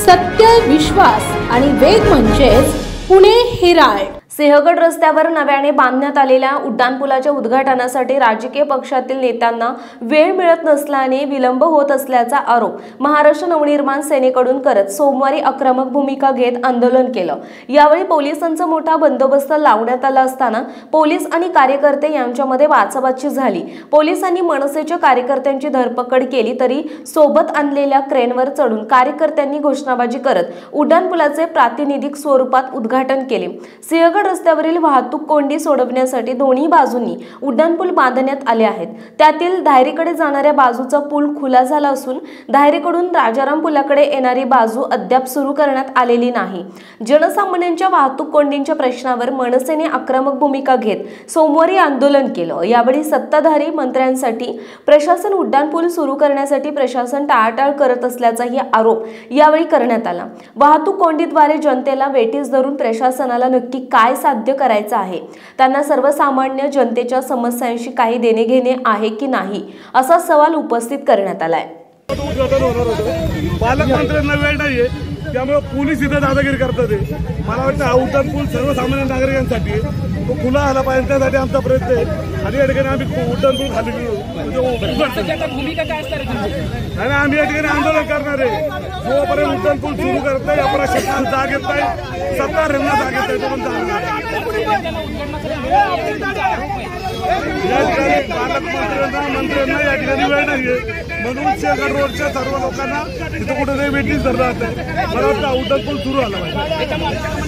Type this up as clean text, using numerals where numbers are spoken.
सत्य, विश्वास आणि वेग म्हणजेच पुणे हेराल्ड। सिंहगड रस्त्यावर नव्याने बांधण्यात आलेल्या उड्डाणपुलाच्या उद्घाटनासाठी राजकीय पक्षातील नेत्यांना वेळ मिळत नसल्याने विलंब होत असल्याचा आरोप महाराष्ट्र नवनिर्माण सेनेकडून करत सोमवारी आक्रमक भूमिका घेत आंदोलन केलं। यावेळी पोलिसांचा मोठा बंदोबस्त लावण्यात आला असताना पोलीस आणि कार्यकर्ते यांच्यामध्ये वाचावाची झाली। पोलिसांनी मनसेच्या कार्यकर्त्यांची धरपकड केली तरी सोबत आणलेल्या क्रेनवर चढून कार्यकर्त्यांनी घोषणाबाजी करत उड्डाणपुलाचे प्रातिनिधिक स्वरूपात उद्घाटन केले। सिंहगड रस्त्यावरील वाहतूक कोंडी सोडवण्यासाठी दोन्ही बाजूंनी उड्डाणपूल बांधण्यात आले आहेत। त्यातील धायरीकडे जाणाऱ्या बाजूचा पूल खुला झाला असून धायरीकडून राजाराम पुलाकडे येणारी बाजू अद्याप सुरू करण्यात आलेली नाही। जनसामान्यांच्या वाहतूक कोंडींच्या प्रश्नावर मनसेने आक्रमक भूमिका घेत सोमवारी आंदोलन केलं। यावेळी सत्ताधारी मंत्र्यांसाठी प्रशासन उड्डाणपूल सुरू करण्यासाठी प्रशासन टाळाटाळ करत असल्याचाही आरोप यावेळी करण्यात आला। वाहतूक कोंडीद्वारे जनतेला वेठीस धरून प्रशासनाला नक्की काय साध्य करायचं आहे, त्यांना सर्वसामान्य जनतेच्या समस्यांशी काही देणे घेणे आहे की नाही असा सवाल उपस्थित करण्यात आलाय। पालकमंत्र्यांना वेळ नाहीये, त्यामुळे पोलीस इथे दादागिरी करतात। मला वाटतं हा उड्डाणपूल सर्वसामान्य नागरिकांसाठी तो खुला आला पाहिजे, त्यासाठी आमचा प्रयत्न आहे। आणि या ठिकाणी आम्ही उड्डाणपूल खाली आणि आम्ही या ठिकाणी आंदोलन करणार आहे जोपर्यंत उड्डाणपूल सुरू करत नाही, आपण प्रशासनाला जाग येत नाही, सत्ताधाऱ्यांना जाग येत नाही। या ठिकाणी पालकमंत्र्यांना मंत्र्यांना या ठिकाणी वेळ नाहीये, म्हणून सिंहगड रोडच्या सर्व लोकांना तिथे कुठेतरी वेटीस धरलं जात आहे। मला वाटतं उड्डाणपूल सुरू आला पाहिजे।